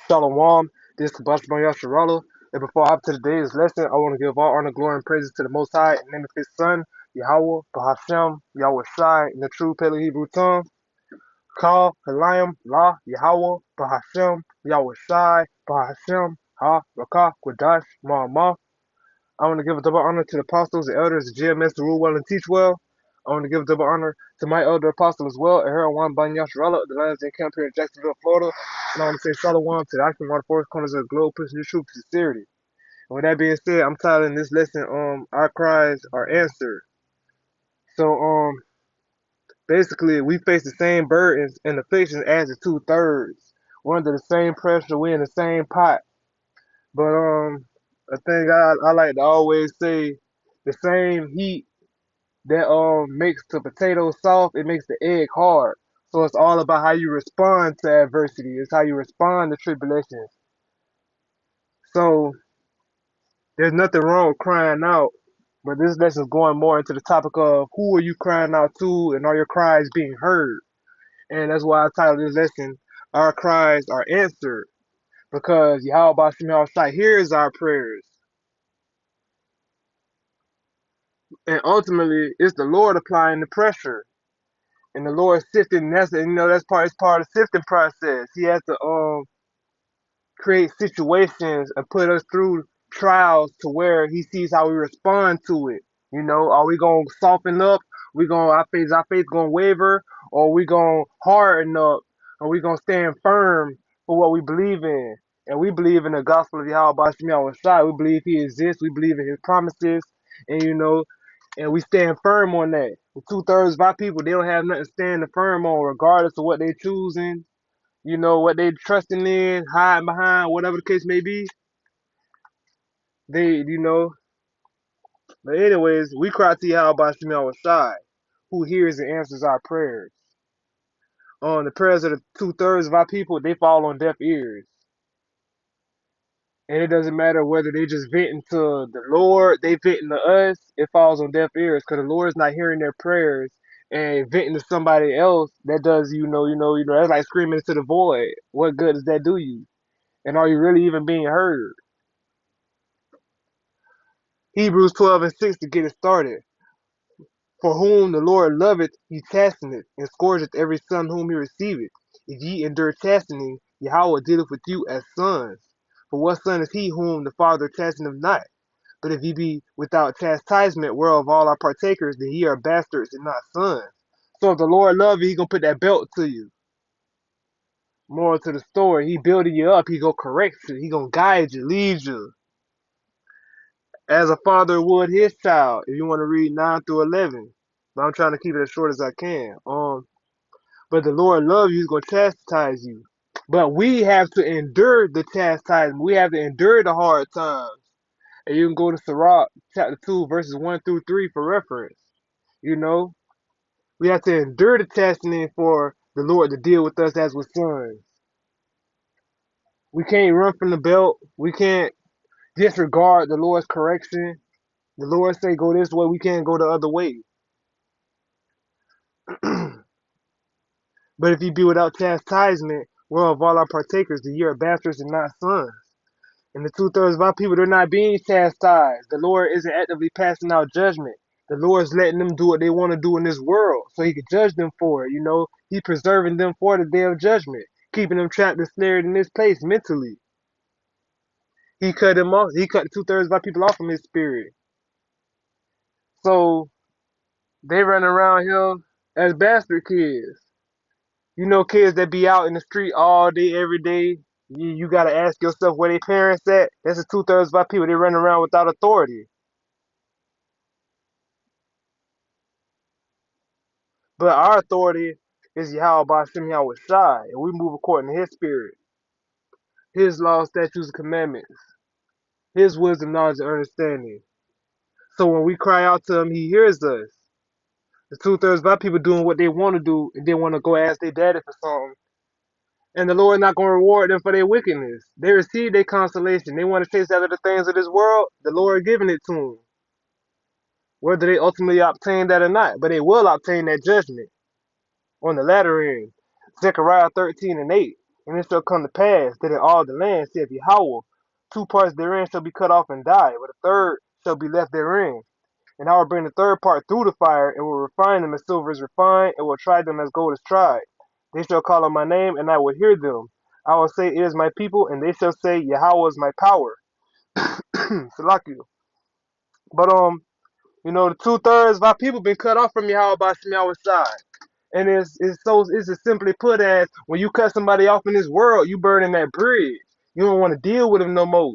Shalom, this is Bashman Yasharala. And before I hop to today's lesson, I want to give all honor, glory, and praises to the Most High in the name of His Son, Yahweh, Bahashem, Yahweh Shai, in the true Paleo Hebrew tongue. Ka, Halayim, La, Yahweh, Bahashem, Yahweh Shai, Bahashem, Ha, Rakah, Kwadash, Ma. I want to give a double honor to the apostles, the elders, the GMS, to rule well and teach well. I want to give a double honor to my elder apostle as well, Ahara Juan Ban Yasharala, the Lions Den Camp here in Jacksonville, Florida. And I want to say Shalom to the African water forest corners of the globe, pushing the truth to sincerity. And with that being said, I'm titling this lesson, Our Cries Are Answered. So, basically, we face the same burdens and afflictions as the two-thirds. We're under the same pressure, we're in the same pot. But, a thing I like to always say, the same heat that makes the potato soft, it makes the egg hard. So it's all about how you respond to adversity. It's how you respond to tribulations. So there's nothing wrong with crying out, but this lesson is going more into the topic of who are you crying out to, and are your cries being heard? And that's why I titled this lesson, "Our Cries Are Answered," because Yahweh Shem Shai hears our prayers, and ultimately it's the Lord applying the pressure. And the Lord sifting. That's part of the sifting process. He has to create situations and put us through trials to where He sees how we respond to it. Are we gonna soften up? We gonna our faith gonna waver, or we gonna harden up, or we gonna stand firm for what we believe in. And we believe in the gospel of Yahweh Shem Shai. We believe He exists. We believe in His promises, and and we stand firm on that. The two-thirds of our people, they don't have nothing to stand firm on, regardless of what they choosing, what they trusting in, hiding behind, whatever the case may be. They. But anyways, we cry to Yahweh Shem Shai, who hears and answers our prayers. The prayers of the two-thirds of our people, they fall on deaf ears. And it doesn't matter whether they just venting to the Lord, they venting to us, it falls on deaf ears because the Lord's not hearing their prayers and venting to somebody else that does, that's like screaming into the void. What good does that do you? And are you really even being heard? Hebrews 12 and 6 to get it started. For whom the Lord loveth, he chasteneth, and scourgeth every son whom he receiveth. If ye endure chastening, Yahweh dealeth with you as sons. For what son is he whom the Father chasteneth not? But if ye be without chastisement, whereof all are partakers, then ye are bastards and not sons. So if the Lord love you, he gonna put that belt to you. Moral to the story, he building you up, he gonna correct you, he gonna guide you, lead you. As a father would his child, if you want to read 9 through 11. But I'm trying to keep it as short as I can. But the Lord loves you, he's gonna chastise you. But we have to endure the chastisement. We have to endure the hard times. And you can go to Sirach chapter 2, verses 1 through 3 for reference. We have to endure the chastening for the Lord to deal with us as with sons. We can't run from the belt. We can't disregard the Lord's correction. The Lord say go this way, we can't go the other way. But if you be without chastisement, whereof all are partakers, then ye are bastards and not sons. And the two-thirds of our people, they're not being chastised. The Lord isn't actively passing out judgment. The Lord's letting them do what they want to do in this world so he can judge them for it, He's preserving them for the day of judgment, keeping them trapped and snared in this place mentally. He cut them off. He cut the two-thirds of our people off from his spirit. So they run around here as bastard kids. Kids that be out in the street all day, every day. You got to ask yourself where their parents at. That's the two-thirds of our people. They run around without authority. But our authority is Yahweh Shem Yahweh Shai, and we move according to His spirit, His laws, statutes, and commandments, His wisdom, knowledge, and understanding. So when we cry out to Him, He hears us. The two-thirds of our people doing what they want to do, and they want to go ask their daddy for something. And the Lord not going to reward them for their wickedness. They receive their consolation. They want to chase after the things of this world. The Lord giving it to them. Whether they ultimately obtain that or not, but they will obtain that judgment on the latter end. Zechariah 13 and 8. And it shall come to pass that in all the land, saith Yahweh, two parts therein shall be cut off and die, but a third shall be left therein. And I will bring the third part through the fire, and will refine them as silver is refined, and will try them as gold is tried. They shall call on my name, and I will hear them. I will say, it is my people, and they shall say, Yahweh is my power. Salakia. But the 2/3 of our people been cut off from Yahweh by Shemiah's side. And it's as simply put as when you cut somebody off in this world, you burning that bridge. You don't want to deal with them no more.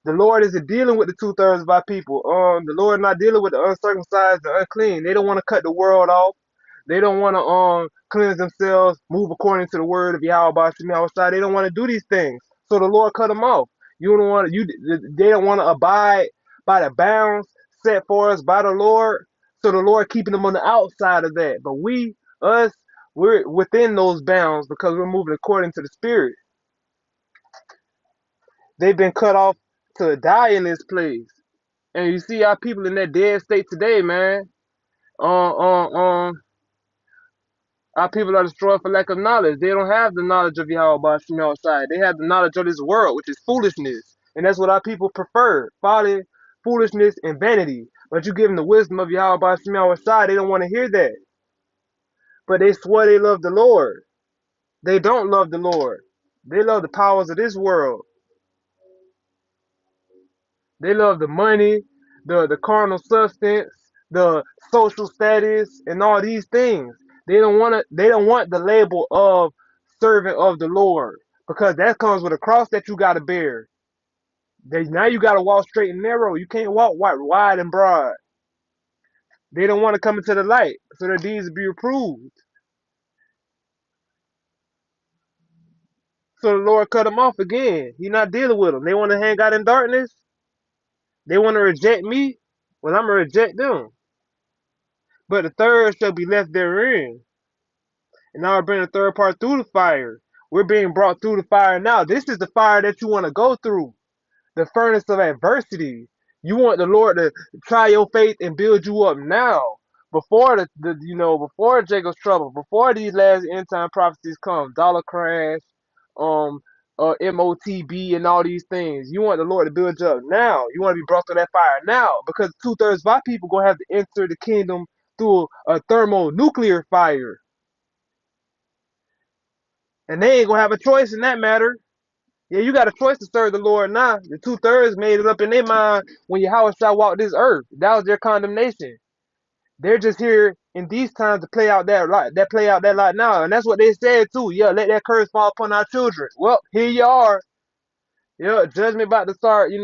The Lord isn't dealing with the 2/3 of our people. The Lord not dealing with the uncircumcised, the unclean. They don't want to cut the world off. They don't want to cleanse themselves, move according to the word of Yahweh by Shemiah Shai. They don't want to do these things. So the Lord cut them off. You don't want you. They don't want to abide by the bounds set for us by the Lord. So the Lord keeping them on the outside of that. But us, we're within those bounds because we're moving according to the Spirit. They've been cut off to die in this place. And you see our people in that dead state today, man. Um, um, um, our people are destroyed for lack of knowledge. They don't have the knowledge of Yahweh by Shemi outside. They have the knowledge of this world, which is foolishness. And that's what our people prefer. Folly, foolishness, and vanity. But you give them the wisdom of Yahweh by Shemi outside, they don't want to hear that. But they swear they love the Lord. They don't love the Lord. They love the powers of this world. They love the money, the carnal substance, the social status, and all these things. They don't want the label of servant of the Lord. Because that comes with a cross that you gotta bear. Now you gotta walk straight and narrow. You can't walk wide and broad. They don't want to come into the light, so their deeds be reproved. So the Lord cut them off again. He not dealing with them. They want to hang out in darkness. They want to reject me. Well, I'm gonna reject them. But the third shall be left therein. And now I bring the third part through the fire. We're being brought through the fire now. This is the fire that you want to go through. The furnace of adversity. You want the Lord to try your faith and build you up now. Before before Jacob's trouble, before these last end time prophecies come, dollar crash, um, MOTB and all these things. You want the Lord to build you up now. You want to be brought through that fire now. Because 2/3 of our people gonna have to enter the kingdom through a thermonuclear fire. And they ain't gonna have a choice in that matter. Yeah, you got a choice to serve the Lord now. The 2/3 made it up in their mind when Yahweh shall walk this earth. That was their condemnation. They're just here in these times to play out that lot now. And that's what they said too. Yeah, let that curse fall upon our children. Well, here you are. Yeah, judgment about to start, you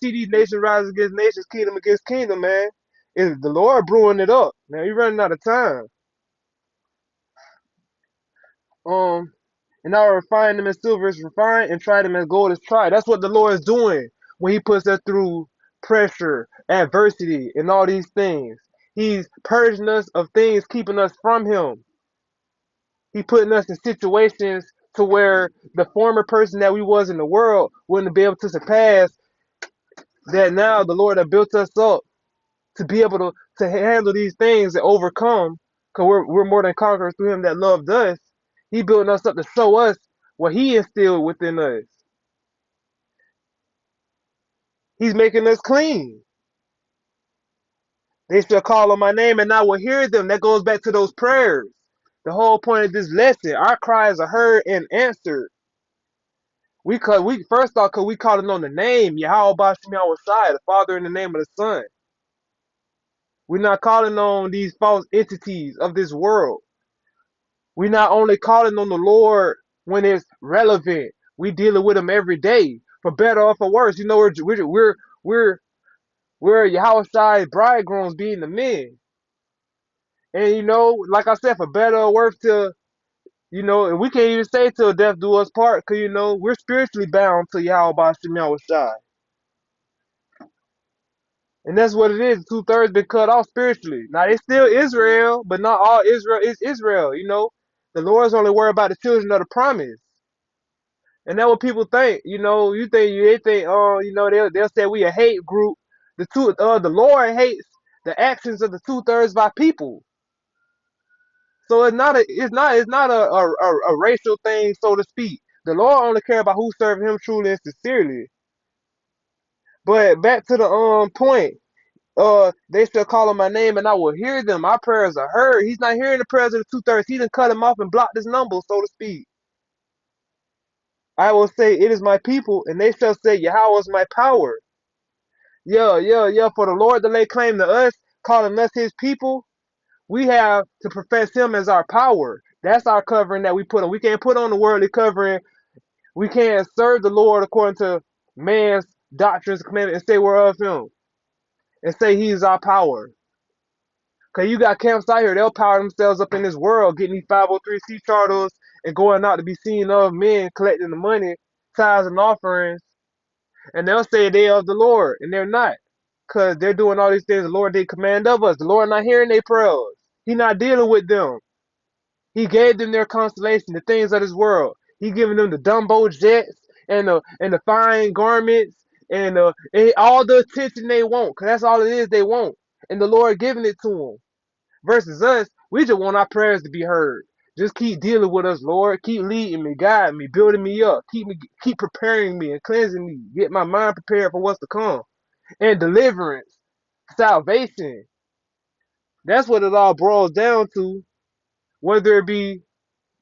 see these nations rise against nations, kingdom against kingdom, man. It's the Lord brewing it up. Now you're running out of time. Um And I will refine them as silver is refined and try them as gold is tried. That's what the Lord is doing when He puts us through pressure, adversity, and all these things. He's purging us of things keeping us from Him. He putting us in situations to where the former person that we was in the world wouldn't be able to surpass that. Now the Lord has built us up to be able to handle these things and overcome, because we're more than conquerors through Him that loved us. He building us up to show us what He instilled within us. He's making us clean. They shall call on my name and I will hear them. That goes back to those prayers. The whole point of this lesson, our cries are heard and answered. We first off, cause we calling on the name Yahweh Bashim Yahweh, the Father in the name of the Son. We're not calling on these false entities of this world. We're not only calling on the Lord when it's relevant. We dealing with Him every day, for better or for worse. We're Yahweh bridegrooms being the men. And like I said, for better or worse, and we can't even say till death do us part, because we're spiritually bound to Yahweh Bashim Yahweh. And that's what it is. 2/3 been cut off spiritually. Now they still Israel, but not all Israel is Israel. The Lord's only worried about the children of the promise. And that's what people think. They think, they'll say we a hate group. The Lord hates the actions of the 2/3 of our people. So it's not a racial thing, so to speak. The Lord only care about who serving Him truly and sincerely. But back to the point. They still call on my name, and I will hear them. My prayers are heard. He's not hearing the prayers of the 2/3. He done cut him off and blocked his number, so to speak. I will say, it is my people, and they shall say, Yahweh is my power. Yeah, yeah, yeah. For the Lord to lay claim to us, calling us His people, we have to profess Him as our power. That's our covering that we put on. We can't put on the worldly covering. We can't serve the Lord according to man's doctrines, commandments, and say we're of Him, and say He is our power. Cause you got camps out here, they'll power themselves up in this world, getting these 503c charters and going out to be seen of men collecting the money, tithes and offerings, and they'll say they of the Lord, and they're not, cause they're doing all these things the Lord did command of us. The Lord not hearing their prayers. He not dealing with them. He gave them their constellation, the things of this world. He giving them the Dumbo jets and the fine garments and all the attention they want, cause that's all it is they want, and the Lord giving it to them. Versus us, we just want our prayers to be heard. Just keep dealing with us, Lord. Keep leading me, guiding me, building me up. Keep preparing me and cleansing me. Get my mind prepared for what's to come. And deliverance, salvation. That's what it all boils down to. Whether it be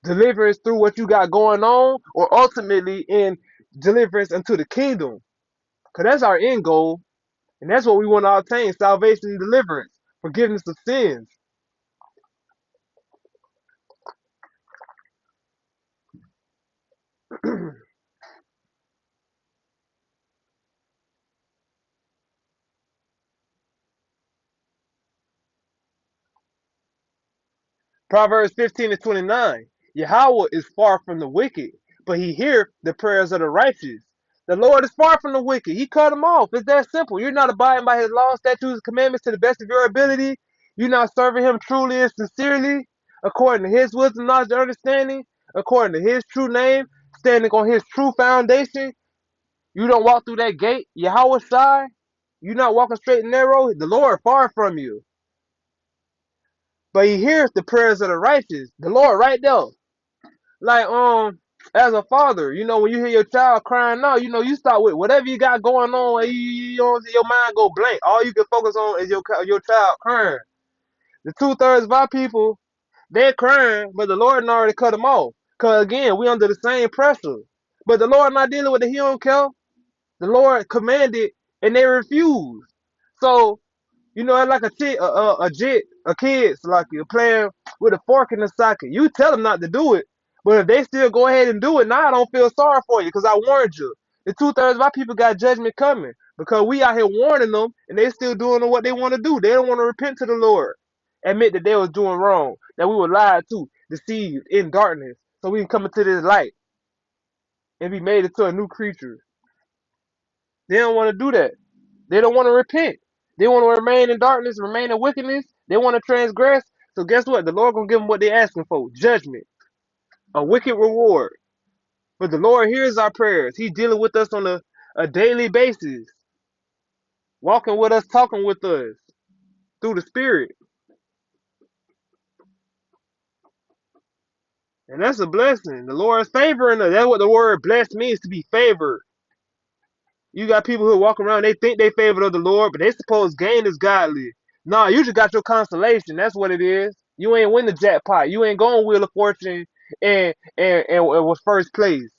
deliverance through what you got going on, or ultimately in deliverance unto the kingdom. Because that's our end goal. And that's what we want to obtain: salvation and deliverance, forgiveness of sins. Proverbs 15:29. Yahweh is far from the wicked, but He hears the prayers of the righteous. The Lord is far from the wicked. He cut them off. It's that simple. You're not abiding by His law, statutes, and commandments to the best of your ability. You're not serving Him truly and sincerely, according to His wisdom, knowledge, and understanding, according to His true name, standing on His true foundation. You don't walk through that gate, Yahweh side. You're not walking straight and narrow. The Lord far from you. But He hears the prayers of the righteous. The Lord right there. Like, as a father, when you hear your child crying out, you start with whatever you got going on, and your mind go blank. All you can focus on is your child crying. The 2/3 of our people, they're crying, but the Lord already cut them off. Cause again, we under the same pressure. But the Lord not dealing with it. He don't care. The Lord commanded, and they refuse. So it's like a kid, like you're playing with a fork in the socket. You tell them not to do it, but if they still go ahead and do it, now I don't feel sorry for you because I warned you. The 2/3 of our people got judgment coming because we out here warning them, and they still doing what they want to do. They don't want to repent to the Lord, admit that they was doing wrong, that we were lied to, deceived, in darkness, so we can come into this light and be made into a new creature. They don't want to do that. They don't want to repent. They want to remain in darkness, remain in wickedness. They want to transgress. So guess what? The Lord gonna give them what they're asking for: judgment, a wicked reward. But the Lord hears our prayers. He's dealing with us on a daily basis, walking with us, talking with us through the Spirit, and that's a blessing. The Lord is favoring us. That's what the word "blessed" means: to be favored. You got people who walk around, they think they favored of the Lord, but they suppose gain is godly. Nah, you just got your consolation. That's what it is. You ain't win the jackpot. You ain't going Wheel of Fortune and was first place.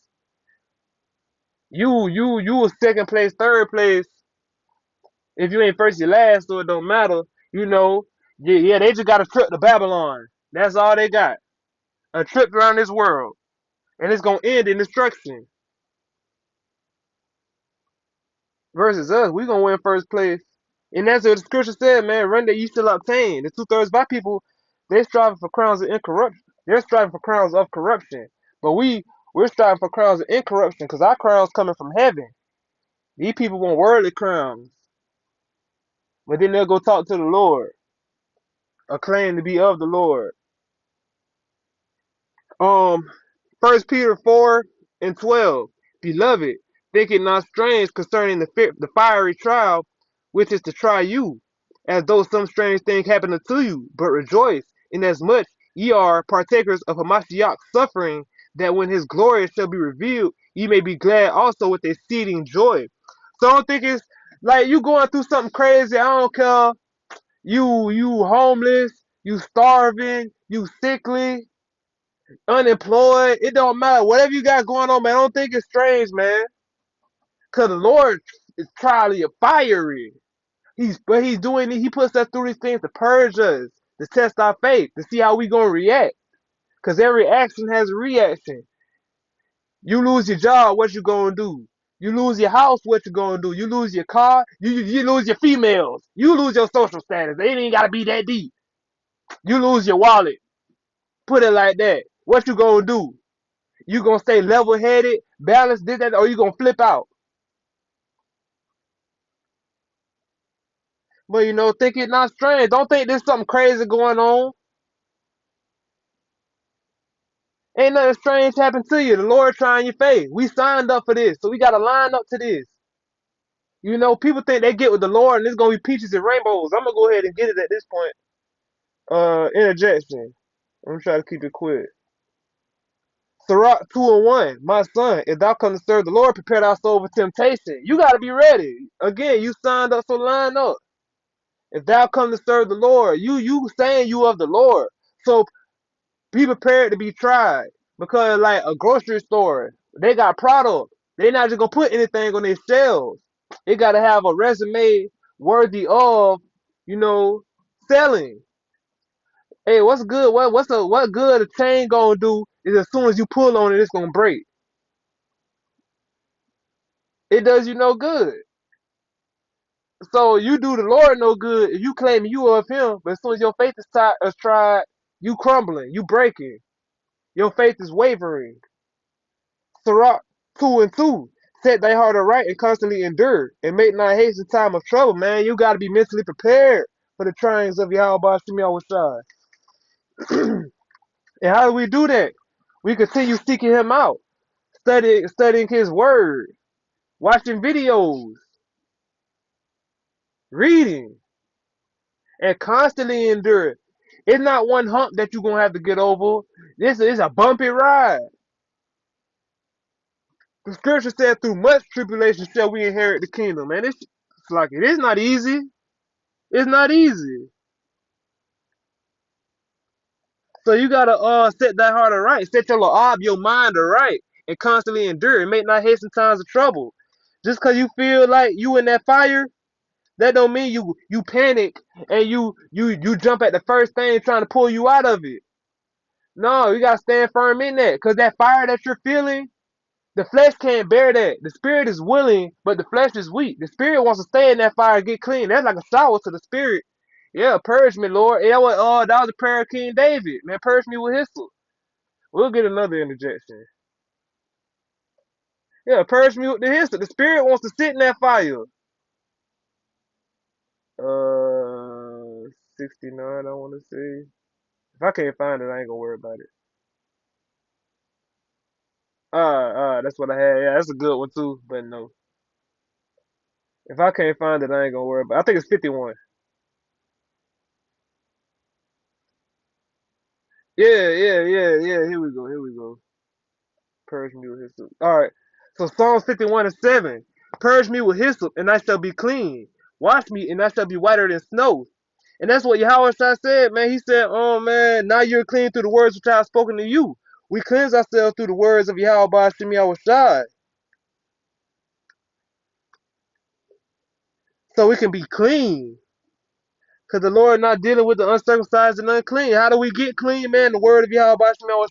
You was second place, third place. If you ain't first, you last, so it don't matter. Yeah, they just got a trip to Babylon. That's all they got. A trip around this world. And it's gonna end in destruction. Versus us, we gonna win first place. And that's what the scripture said, man. Run that you shall obtain. The 2/3 of our people, they're striving for crowns of incorruption. They're striving for crowns of corruption. But we're striving for crowns of incorruption because our crowns coming from heaven. These people want worldly crowns. But then they'll go talk to the Lord, or claim to be of the Lord. Um, 1 Peter 4:12. Beloved, think it not strange concerning the fiery trial which is to try you, as though some strange thing happened unto you, but rejoice inasmuch ye are partakers of Hamashiach's suffering, that when his glory shall be revealed, ye may be glad also with exceeding joy. So I don't think it's like you going through something crazy. I don't care. You homeless, you starving, you sickly, unemployed. It don't matter. Whatever you got going on, man, I don't think it's strange, man. Cause the Lord is trially fiery. He's doing it. He puts us through these things to purge us, to test our faith, to see how we gonna react. Cause every action has a reaction. You lose your job, what you gonna do? You lose your house, what you gonna do? You lose your car, you lose your females. You lose your social status. It ain't gotta be that deep. You lose your wallet. Put it like that. What you gonna do? You gonna stay level headed, balanced, did that, or you gonna flip out? But think it not strange. Don't think there's something crazy going on. Ain't nothing strange happened to you. The Lord trying your faith. We signed up for this, so we gotta line up to this. People think they get with the Lord and it's gonna be peaches and rainbows. I'm gonna go ahead and get it at this point. Interjection. I'm gonna try to keep it quick. Sirach 2:1. My son, if thou come to serve the Lord, prepare thy soul for temptation. You gotta be ready. Again, you signed up, so line up. If thou come to serve the Lord, you saying you of the Lord. So be prepared to be tried. Because like a grocery store, they got product. They not just gonna put anything on their shelves. They gotta have a resume worthy of, you know, selling. Hey, what's good? What good a chain gonna do is as soon as you pull on it, it's gonna break. It does you no good. So you do the Lord no good if you claim you of Him, but as soon as your faith is tried, you crumbling, you breaking. Your faith is wavering. Sirach 2:2. Set thy heart aright and constantly endure, and make not haste in time of trouble, man. You got to be mentally prepared for the triumphs of Yahweh Shemi And how do we do that? We continue seeking Him out, studying His Word, watching videos, reading, and constantly endure. It's not one hump that you're going to have to get over. This is a bumpy ride. The scripture said, through much tribulation shall we inherit the kingdom. Man, it's like it is not easy. It's not easy. So you gotta set that heart aright, set your mind aright, and constantly endure. And make not haste in times of trouble. Just cause you feel like you in that fire, that don't mean you panic and you jump at the first thing trying to pull you out of it. No, you gotta stand firm in that. Cause that fire that you're feeling, the flesh can't bear that. The spirit is willing, but the flesh is weak. The spirit wants to stay in that fire and get clean. That's like a shower to the spirit. Yeah, purge me, Lord. Yeah, that was a prayer of King David. Man, purge me with hyssop. We'll get another interjection. Yeah, purge me with the hyssop. The spirit wants to sit in that fire. 69, I want to say. If I can't find it, I ain't gonna worry about it. That's what I had. Yeah, that's a good one too. But no, if I can't find it, I ain't gonna worry about it. I think it's 51. Yeah. Here we go. Here we go. Purge me with hyssop. All right. So Psalms 51:7. Purge me with hyssop, and I shall be clean. Wash me, and I shall be whiter than snow. And that's what Yahweh said, man. He said, oh, man, now you're clean through the words which I have spoken to you. We cleanse ourselves through the words of Yahweh Shemi, so we can be clean. Because the Lord not dealing with the uncircumcised and unclean. How do we get clean, man? The word of Yahweh Shemi.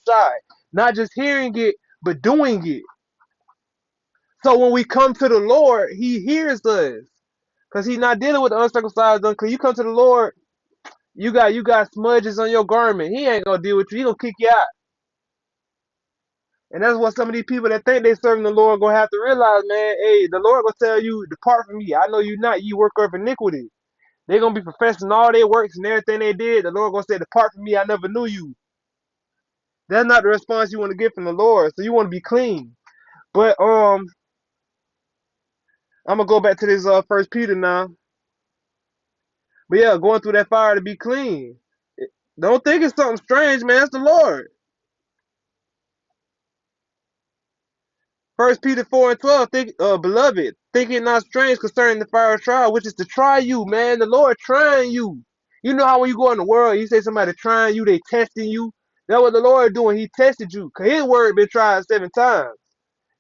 Not just hearing it, but doing it. So when we come to the Lord, He hears us. Because He's not dealing with the uncircumcised and unclean. You come to the Lord, you got smudges on your garment. He ain't gonna deal with you. He gonna kick you out. And that's what some of these people that think they serving the Lord gonna have to realize, man. Hey, the Lord gonna tell you, depart from me. I know you not, you worker of iniquity. They gonna be professing all their works and everything they did. The Lord gonna say, depart from me. I never knew you. That's not the response you want to get from the Lord. So you want to be clean. But I'm gonna go back to this First Peter now. But yeah, going through that fire to be clean. Don't think it's something strange, man. It's the Lord. First Peter 4:12, beloved, think it not strange concerning the fire trial, which is to try you, man. The Lord trying you. You know how when you go in the world, you say somebody trying you, they testing you. That's what the Lord doing. He tested you. Cause his word been tried 7 times.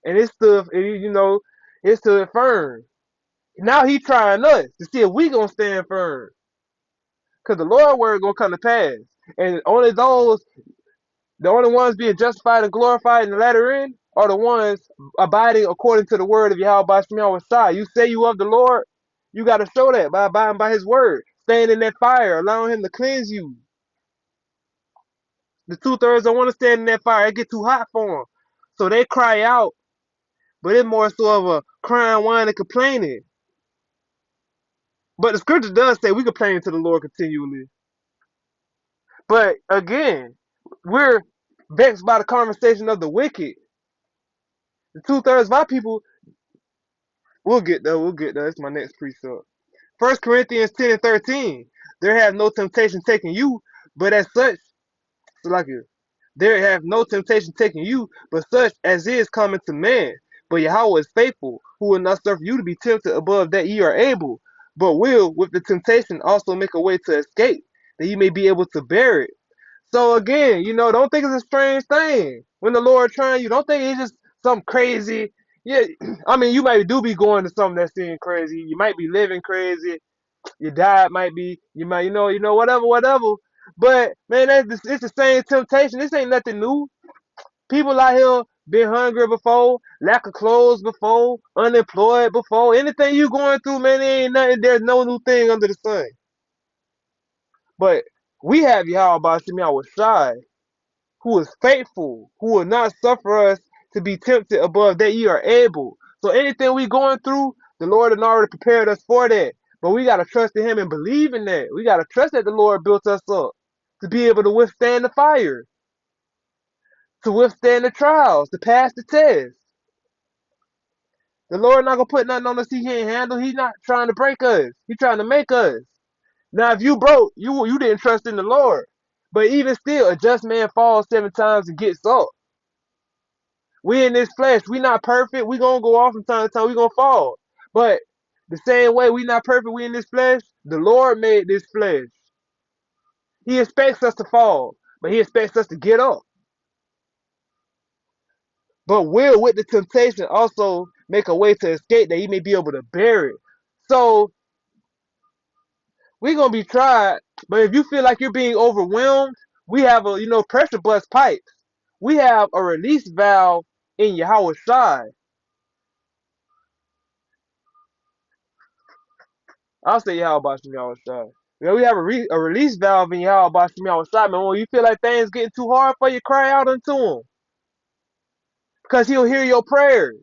And it stood, it stood firm. Now he trying us to see if we gonna stand firm. Cause the Lord word gonna come to pass. And only the only ones being justified and glorified in the latter end are the ones abiding according to the word of Yahweh Shemiah Wasai. You say you of the Lord, you got to show that by abiding by his word. Staying in that fire, allowing him to cleanse you. The 2/3 don't want to stand in that fire. It get too hot for them. So they cry out, but it's more so of a crying, whining, complaining. But the scripture does say we complain to the Lord continually. But again, we're vexed by the conversation of the wicked. The 2/3 of our people, we'll get there, we'll get there. That's my next precept. 1 Corinthians 10:13. There have no temptation taken you, but as such, so like it, there have no temptation taken you, but such as is common to man. But Yahweh is faithful, who will not suffer you to be tempted above that ye are able, but will with the temptation also make a way to escape, that ye may be able to bear it. So again, don't think it's a strange thing when the Lord trying you. Don't think it's just something crazy. Yeah, I mean, you might do be going to something that seems crazy. You might be living crazy. Your diet might be, you might, whatever, whatever. But man, it's the same temptation. This ain't nothing new. People out here been hungry before, lack of clothes before, unemployed before. Anything you going through, man, there ain't nothing. There's no new thing under the sun. But we have Yahweh Shemiah Shai, who is faithful, who will not suffer us to be tempted above that ye are able. So anything we going through, the Lord had already prepared us for that. But we got to trust in him and believe in that. We got to trust that the Lord built us up to be able to withstand the fire, to withstand the trials, to pass the test. The Lord not going to put nothing on us he can't handle. He's not trying to break us. He's trying to make us. Now, if you broke, you didn't trust in the Lord. But even still, a just man falls 7 times and gets up. We in this flesh. We not perfect. We gonna go off from time to time. We gonna fall. But the same way we not perfect, we in this flesh. The Lord made this flesh. He expects us to fall, but he expects us to get up. But will with the temptation also make a way to escape that he may be able to bear it. So we're gonna be tried. But if you feel like you're being overwhelmed, we have a pressure bust pipes. We have a release valve in Yahweh Shai. I'll say Yahweh Shem Yahweh Shai. We have a release valve in Yahweh Shem Yahweh Shai, man. When you feel like things getting too hard for you, cry out unto him. Because he'll hear your prayers.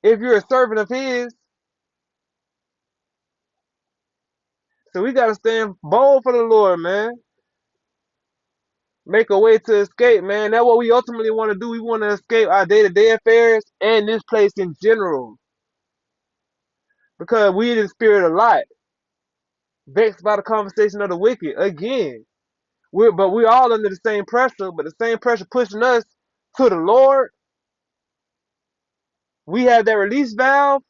If you're a servant of his. So we gotta stand bold for the Lord, man. Make a way to escape, man. That's what we ultimately want to do. We want to escape our day-to-day affairs and this place in general. Because we in the spirit a lot. Vexed by the conversation of the wicked. Again. But we're all under the same pressure, but the same pressure pushing us to the Lord. We have that release valve.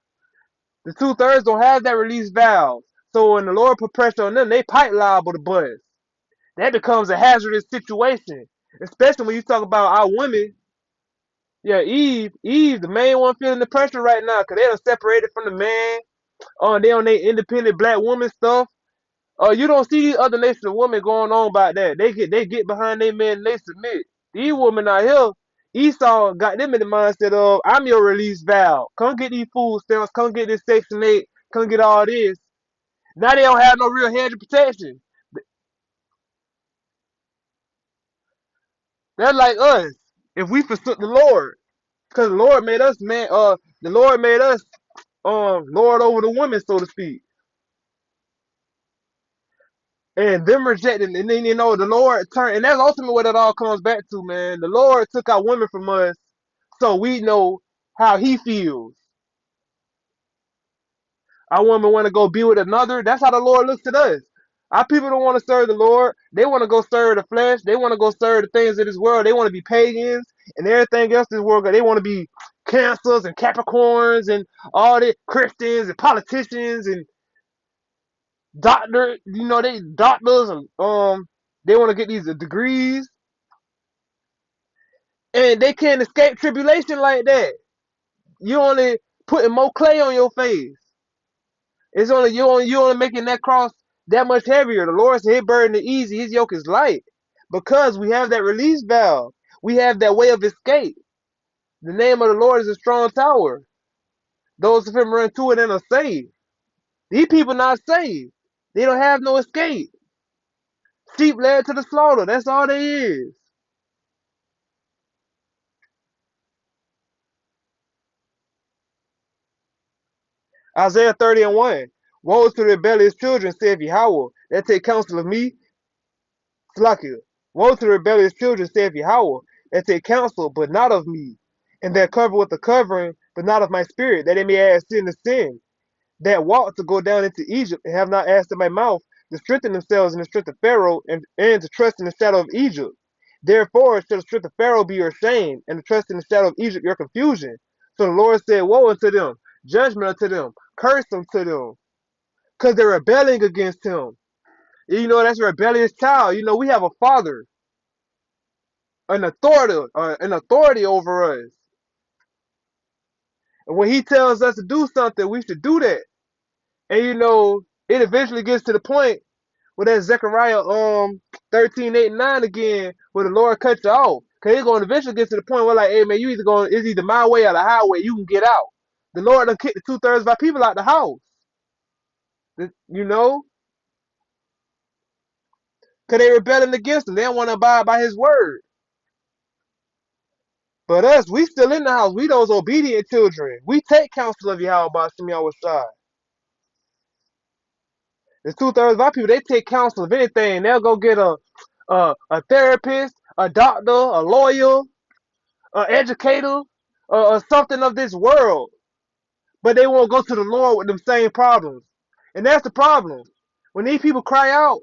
The 2/3 don't have that release valve. So when the Lord put pressure on them, they pipe liable to bust. That becomes a hazardous situation. Especially when you talk about our women. Yeah, Eve, the main one feeling the pressure right now because they done separated from the man. They on their independent black woman stuff. You don't see these other nations of women going on about that. They get behind their men and they submit. These women out here, Esau got them in the mindset of I'm your release valve. Come get these food stamps, come get this Section 8, come get all this. Now they don't have no real hedge of protection. They're like us if we forsook the Lord. Because the Lord made us man the Lord made us Lord over the women, so to speak. And them rejecting, and then the Lord turned, and that's ultimately what it all comes back to, man. The Lord took our women from us, so we know how He feels. Our woman want to go be with another. That's how the Lord looks at us. Our people don't want to serve the Lord. They want to go serve the flesh. They want to go serve the things of this world. They want to be pagans and everything else in this world. They want to be Cancers and Capricorns and all the Christians and politicians and doctor. You know, they doctors and they want to get these degrees and they can't escape tribulation like that. You only putting more clay on your face. It's only you only making that cross that much heavier. The Lord said his burden is easy, his yoke is light. Because we have that release valve. We have that way of escape. The name of the Lord is a strong tower. Those of him run to it and are saved. These people not saved. They don't have no escape. Sheep led to the slaughter. That's all they is. Isaiah 30:1. Woe to the rebellious children, saith Yahweh, that take counsel of me, Slakia. Woe to the rebellious children, saith Yahweh, that take counsel, but not of me, and that cover with the covering, but not of my spirit, that they may add sin to sin, that walk to go down into Egypt, and have not asked in my mouth, to strengthen themselves in the strength of Pharaoh, and to trust in the shadow of Egypt. Therefore shall the strength of Pharaoh be your shame, and the trust in the shadow of Egypt your confusion. So the Lord said, woe unto them, judgment unto them, curse unto them, because they're rebelling against him. You know, that's a rebellious child. You know, we have a father, an authority over us. And when he tells us to do something, we should do that. And you know, it eventually gets to the point where that Zechariah 13:8 and 9 again, where the Lord cuts you off. Cause it's gonna eventually get to the point where like, hey man, it's either my way or the highway, you can get out. The Lord done kicked the 2/3 of our people out the house. You know? Cause they rebelling against him. They don't want to abide by his word. But us, we still in the house. We those obedient children. We take counsel of Yahweh by Shemiah Shai. The 2/3 of our people, they take counsel of anything. They'll go get a therapist, a doctor, a lawyer, an educator, or something of this world. But they won't go to the Lord with them same problems. And that's the problem. When these people cry out,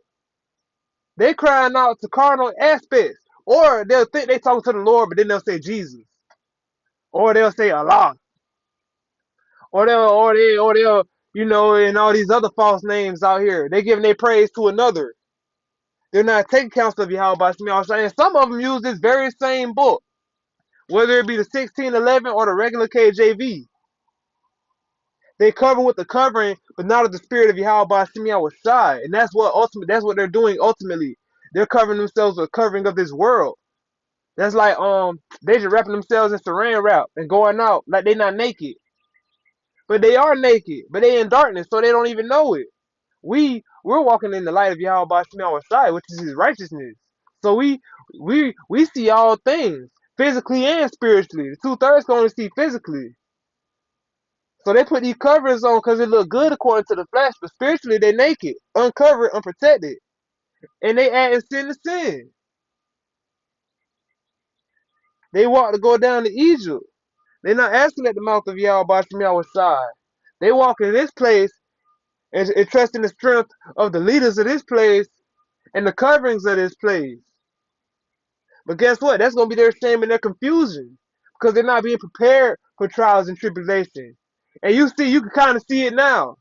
they crying out to carnal aspects. Or they'll think they talking to the Lord, but then they'll say Jesus. Or they'll say Allah. Or they'll, you know, and all these other false names out here. They giving their praise to another. They're not taking counsel of Yahweh by Shemiah Shai. And some of them use this very same book, whether it be the 1611 or the regular KJV. They cover with the covering, but not of the spirit of Yahweh by Shemiah Shai. And that's what they're doing ultimately. They're covering themselves with covering of this world. That's like they just wrapping themselves in saran wrap and going out like they not naked. But they are naked, but they in darkness, so they don't even know it. We're walking in the light of Yahweh by Shemiah Shai, which is his righteousness. So we see all things, physically and spiritually. The 2/3 can only see physically. So they put these coverings on because it look good according to the flesh, but spiritually they're naked, uncovered, unprotected. And they adding sin to sin. They walk to go down to Egypt. They're not asking at the mouth of Yahweh by Shemiah Shai. They walk in this place and trust in the strength of the leaders of this place and the coverings of this place. But guess what? That's going to be their shame and their confusion because they're not being prepared for trials and tribulation. And you can kind of see it now.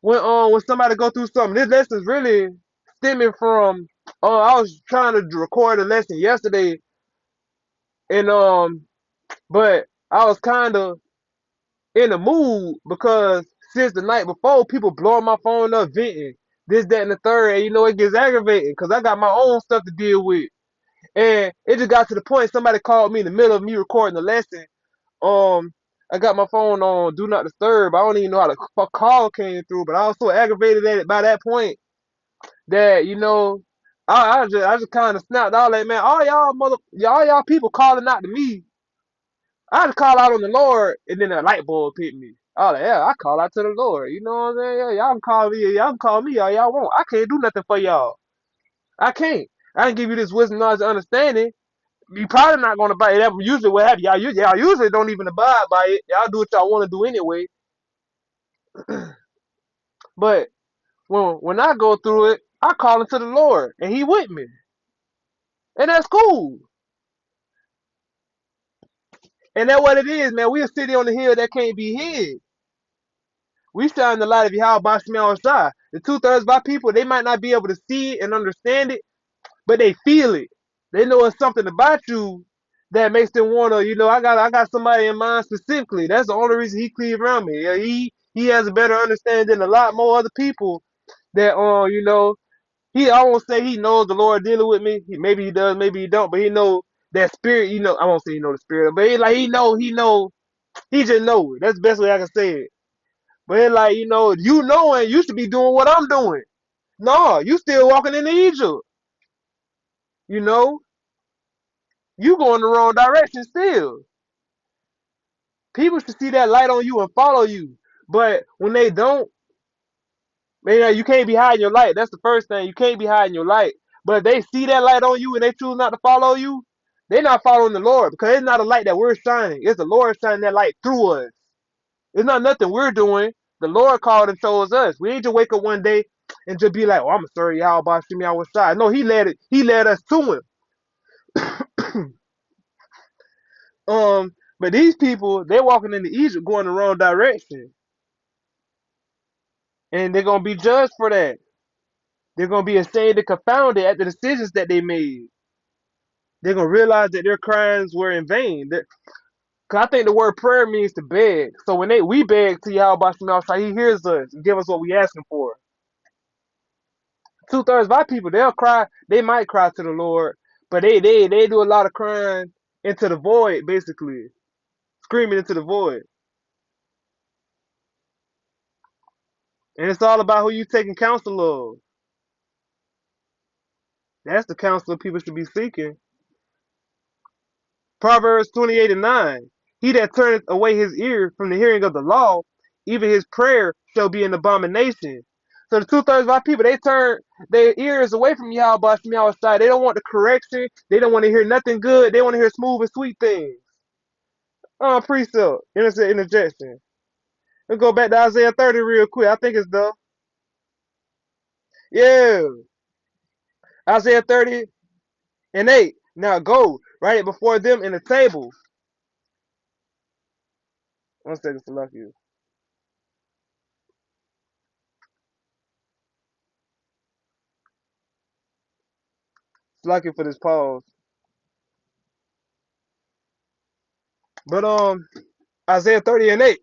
When somebody go through something, this lesson's really stemming from. I was trying to record a lesson yesterday, and but I was kind of in the mood because since the night before, people blowing my phone up, venting this, that, and the third, and you know it gets aggravating because I got my own stuff to deal with. And it just got to the point somebody called me in the middle of me recording the lesson. Um, I got my phone on do not disturb. I don't even know how the call came through, but I was so aggravated at it by that point that you know I just kind of snapped out like, man, all y'all people calling out to me. I just call out on the Lord, and then a light bulb hit me. I was like, yeah, I call out to the Lord. You know what I'm saying? Yeah, y'all can call me all y'all want. I can't do nothing for y'all. I can't. I can give you this wisdom, knowledge, and understanding. You probably not gonna buy it. That usually what happens. Y'all usually don't even abide by it. Y'all do what y'all want to do anyway. But When I go through it, I call into the Lord, and He with me, and that's cool. And that's what it is, man. We a city on the hill that can't be hid. We shine the light of Yahweh Shemel Shai. The 2/3 of our people, they might not be able to see it and understand it, but they feel it. They know it's something about you that makes them wanna, I got somebody in mind specifically. That's the only reason he cleave around me. Yeah, he has a better understanding than a lot more other people that I won't say he knows the Lord dealing with me. Maybe he does, maybe he don't, but he know that spirit, I won't say he know the spirit, but he just know it. That's the best way I can say it. But it's like, you knowing you should be doing what I'm doing. No, you still walking into Egypt. You know, you going the wrong direction still. People should see that light on you and follow you. But when they don't, man, you can't be hiding your light. That's the first thing. You can't be hiding your light. But if they see that light on you and they choose not to follow you, they're not following the Lord because it's not a light that we're shining. It's the Lord shining that light through us. It's not nothing we're doing. The Lord called and chose us. We ain't just wake up one day and just be like, "Oh, I'm sorry, y'all about to me, I was shy." No, He led it. He led us to Him. But these people, they're walking into Egypt, going the wrong direction, and they're gonna be judged for that. They're gonna be ashamed and confounded at the decisions that they made. They're gonna realize that their crimes were in vain. Cause I think the word prayer means to beg. So when we beg to Yahweh Shai, He hears us and give us what we asking for. 2/3 of our people, they'll cry. They might cry to the Lord, but they do a lot of crying into the void, basically screaming into the void. And it's all about who you taking counsel of. That's the counsel people should be seeking. Proverbs 28:9. He that turneth away his ear from the hearing of the law, even his prayer shall be an abomination. So the 2/3 of our people, they turn their ears away from Yahweh side. They don't want the correction. They don't want to hear nothing good. They want to hear smooth and sweet things. Precept, innocent interjection. Let's go back to Isaiah 30 real quick. I think it's the yeah, Isaiah 30:8. Now go, write it before them in the table. One second, Salaki. Salaki for this pause. But Isaiah 30:8.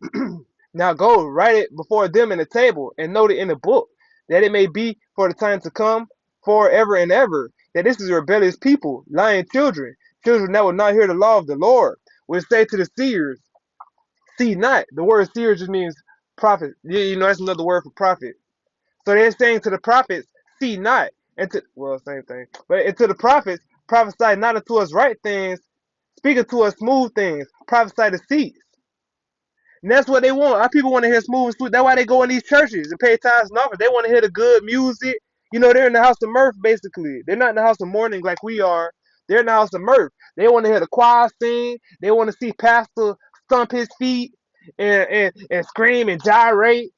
Now go, write it before them in the table, and note it in the book, that it may be for the time to come, forever and ever, that this is a rebellious people, lying children, children that will not hear the law of the Lord, will say to the seers, see not. The word seer just means prophet. That's another word for prophet. So they're saying to the prophets, see not. Same thing. But and to the prophets, prophesy not unto us right things, speak unto us smooth things, prophesy deceits. And that's what they want. Our people want to hear smooth and sweet. That's why they go in these churches and pay tithes and offers. They want to hear the good music. They're in the house of mirth, basically. They're not in the house of mourning like we are. They're in the house of mirth. They want to hear the choir sing. They want to see Pastor stomp his feet and scream and gyrate.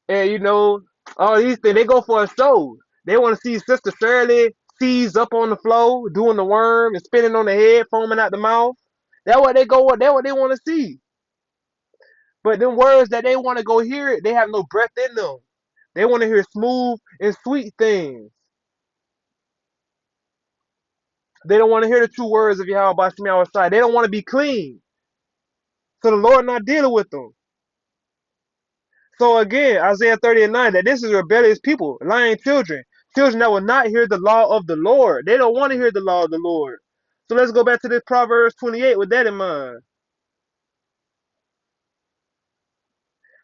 And, all these things. They go for a show. They want to see Sister Shirley seize up on the floor, doing the worm and spinning on the head, foaming out the mouth. That's what they go. That's what they want to see. But them words that they want to go hear it, they have no breath in them. They want to hear smooth and sweet things. They don't want to hear the true words of Yahweh by Shemi outside. They don't want to be clean. So the Lord not dealing with them. So again, Isaiah 30:9, that this is rebellious people, lying children, children that will not hear the law of the Lord. They don't want to hear the law of the Lord. So let's go back to this Proverbs 28 with that in mind.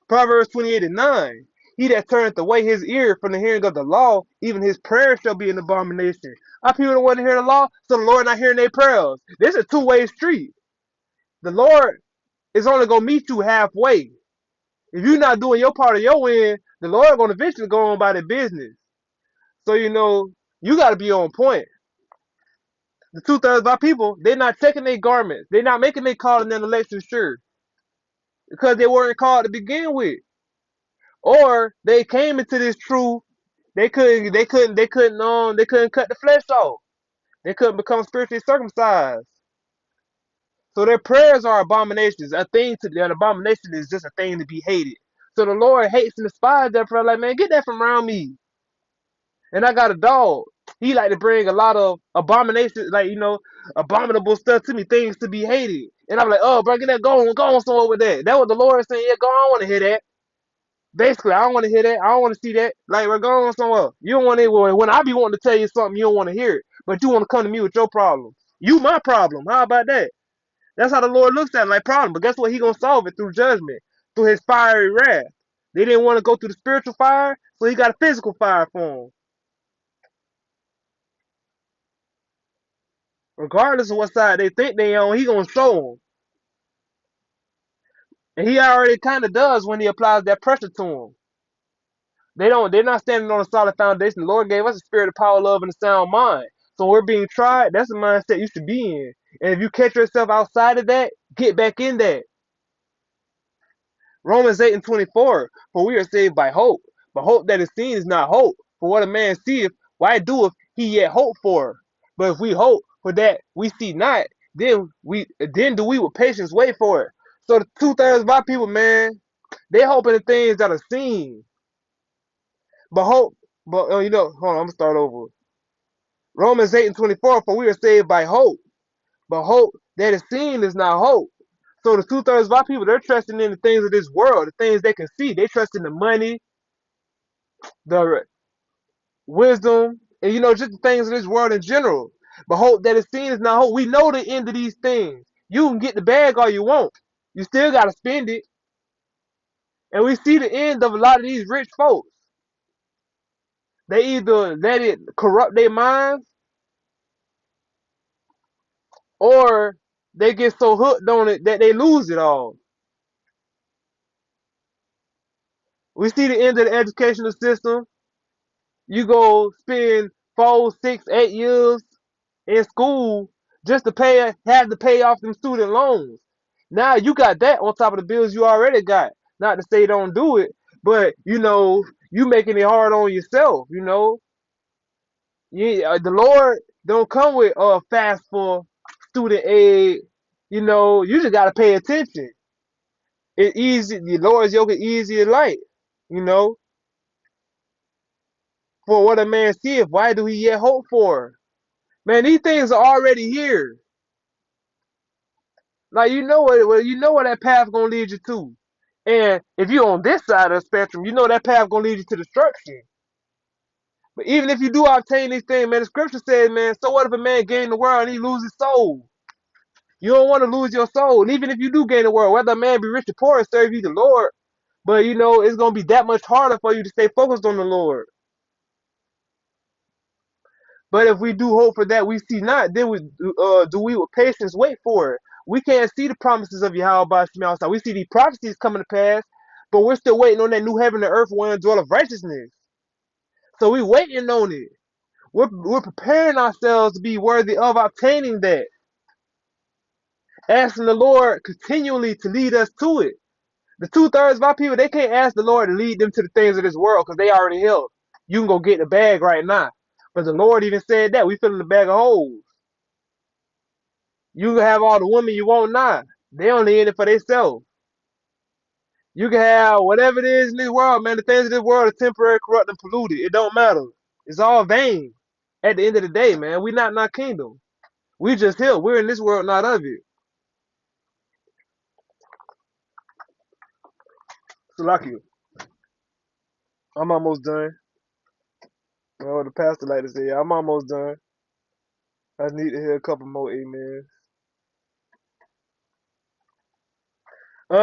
Proverbs 28:9. He that turneth away his ear from the hearing of the law, even his prayer shall be an abomination. Our people don't want to hear the law, so the Lord not hearing their prayers. This is a two-way street. The Lord is only going to meet you halfway. If you're not doing your part of your end, the Lord going to eventually go on by the business. So, you got to be on point. The 2/3 of our people, they're not checking their garments. They're not making their call and then election sure. Because they weren't called to begin with. Or they came into this truth, they couldn't cut the flesh off. They couldn't become spiritually circumcised. So their prayers are abominations. An abomination is just a thing to be hated. So the Lord hates and despises that prayer. Like, man, get that from around me. And I got a dog. He like to bring a lot of abominations, like, abominable stuff to me, things to be hated. And I'm like, oh, bro, get that go on somewhere with that. That what the Lord is saying. Yeah, go on. I want to hear that. Basically, I don't want to hear that. I don't want to see that. Like, we're going somewhere. You don't want to. When I be wanting to tell you something, you don't want to hear it, but you want to come to me with your problem. You my problem. How about that? That's how the Lord looks at it, like problem. But guess what? He gonna solve it through judgment, through His fiery wrath. They didn't want to go through the spiritual fire, so He got a physical fire for them. Regardless of what side they think they on, He gonna show them, and He already kind of does when He applies that pressure to them. They don't. They're not standing on a solid foundation. The Lord gave us a spirit of power, love, and a sound mind. So when we're being tried, that's the mindset you should be in. And if you catch yourself outside of that, get back in that. Romans 8:24. For we are saved by hope, but hope that is seen is not hope. For what a man seeth, why doeth he yet hope for? But if we hope for that we see not, then do we with patience wait for it. So the 2/3 of our people, man, they hoping the things that are seen. But hope, hold on, I'm gonna start over. Romans 8:24, for we are saved by hope. But hope that is seen is not hope. So the 2/3 of our people, they're trusting in the things of this world, the things they can see. They trust in the money, the wisdom, and just the things of this world in general. But hope that is seen is not hope. We know the end of these things. You can get the bag all you want. You still gotta spend it. And we see the end of a lot of these rich folks. They either let it corrupt their minds, or they get so hooked on it that they lose it all. We see the end of the educational system. You go spend 4, 6, 8 years in school just to have to pay off them student loans. Now you got that on top of the bills you already got. Not to say don't do it, but you making it hard on yourself. The Lord don't come with fast for student aid. You just gotta pay attention. It's easy. The Lord's yoke is easy and light. You know, for what a man seeth, why do he yet hope for? Man, these things are already here. Like you know where that path gonna lead you to. And if you're on this side of the spectrum, you know that path gonna lead you to destruction. But even if you do obtain these things, man, the scripture says, man, so what if a man gain the world and he loses his soul? You don't want to lose your soul. And even if you do gain the world, whether a man be rich or poor, serve you the Lord. But it's gonna be that much harder for you to stay focused on the Lord. But if we do hope for that we see not, then do we with patience wait for it. We can't see the promises of Yahweh by Shema. We see these prophecies coming to pass, but we're still waiting on that new heaven and earth where dwell of righteousness. So we waiting on it. We're preparing ourselves to be worthy of obtaining that. Asking the Lord continually to lead us to it. The 2/3 of our people, they can't ask the Lord to lead them to the things of this world because they already held. You can go get the bag right now. But the Lord even said that. We fill in the bag of holes. You can have all the women you want now. They only in it for themselves. You can have whatever it is in this world, man. The things of this world are temporary, corrupt, and polluted. It don't matter. It's all vain. At the end of the day, man, we not in our kingdom. We just here. We're in this world, not of it. So lucky. I'm almost done. Oh, the pastor like to say, yeah, I'm almost done. I need to hear a couple more amen.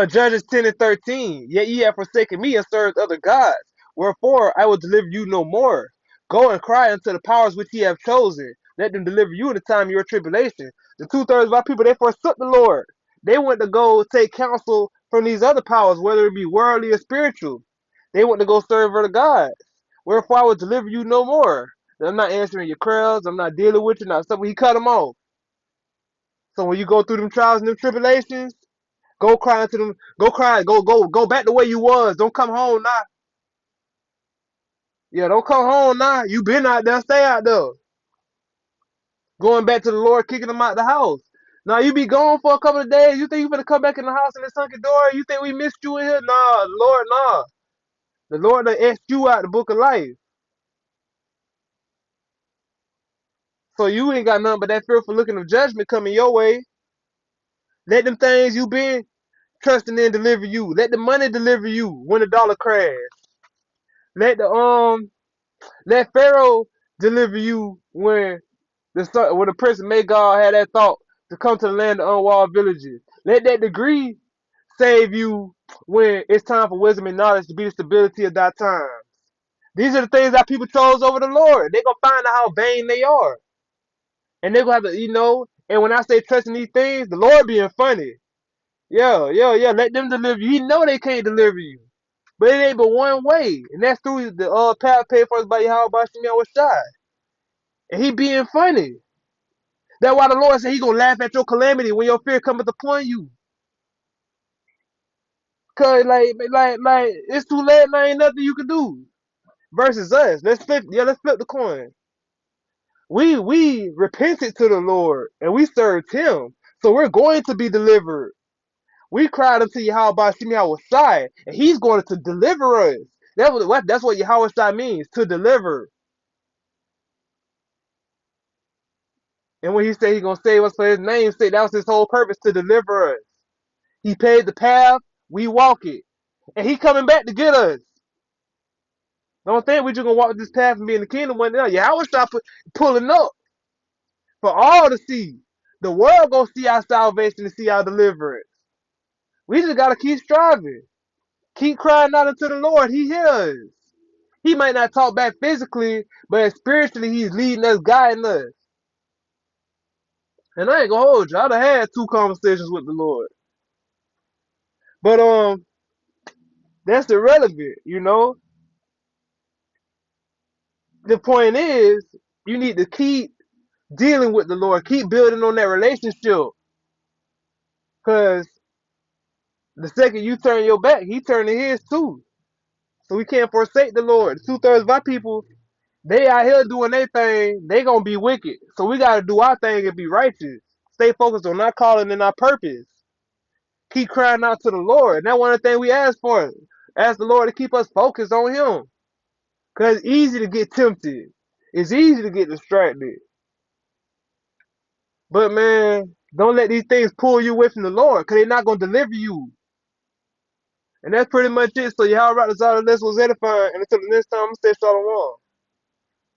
Judges 10:13. Yet ye have forsaken me and served other gods. Wherefore I will deliver you no more. Go and cry unto the powers which ye have chosen. Let them deliver you in the time of your tribulation. The 2/3 of our people, they forsook the Lord. They went to go take counsel from these other powers, whether it be worldly or spiritual. They went to go serve other gods. Wherefore I will deliver you no more. I'm not answering your prayers. I'm not dealing with you. Not something. He cut them off. So when you go through them trials and them tribulations, go cry unto them. Go cry. Go back the way you was. Don't come home now. Yeah, don't come home now. You been out there, stay out there. Going back to the Lord, kicking them out the house. Now you be gone for a couple of days. You think you gonna come back in the house and it's hunky door? You think we missed you in here? Nah, Lord, nah. The Lord done X'd you out the book of life. So you ain't got nothing but that fearful looking of judgment coming your way. Let them things you been trusting in deliver you. Let the money deliver you when the dollar crash. Let let Pharaoh deliver you when the prince of Magog had that thought to come to the land of unwalled villages. Let that degree save you when it's time for wisdom and knowledge to be the stability of thy time. These are the things that people chose over the Lord. They're gonna find out how vain they are. And they're gonna have to, and when I say trusting these things, the Lord being funny. Yeah, yeah, yeah. Let them deliver you. He know they can't deliver you. But it ain't but one way. And that's through the path paid for us by Yahweh Bashim Shai. And he being funny. That's why the Lord said he gonna laugh at your calamity when your fear cometh upon you. Cause like it's too late and there ain't nothing you can do. Versus us. Let's flip the coin. We repented to the Lord and we served him. So we're going to be delivered. We cried unto Yahweh Shemi Shai, and he's going to deliver us. That's what Yahweh Shai means, to deliver. And when he said he's going to save us for his name's sake, that was his whole purpose, to deliver us. He paved the path, we walk it. And he coming back to get us. Don't think we just going to walk this path and be in the kingdom one day. Yahweh Shai pulling up for all to see. The world going to see our salvation and see our deliverance. We just got to keep striving. Keep crying out unto the Lord. He hears. He might not talk back physically, but spiritually he's leading us, guiding us. And I ain't gonna hold you. I'd have had 2 conversations with the Lord. But that's irrelevant. The point is, you need to keep dealing with the Lord, keep building on that relationship. Cause the second you turn your back, he turning his too. So we can't forsake the Lord. 2/3 of our people, they out here doing their thing, they gonna be wicked. So we gotta do our thing and be righteous. Stay focused on our calling and our purpose. Keep crying out to the Lord. And that's one of the things we ask for. Ask the Lord to keep us focused on him. Because it's easy to get tempted. It's easy to get distracted. But man, don't let these things pull you away from the Lord, because they're not gonna deliver you. And that's pretty much it. So Yahweh Ratazah, this was edifying. And until the next time, I'm gonna say Shalom.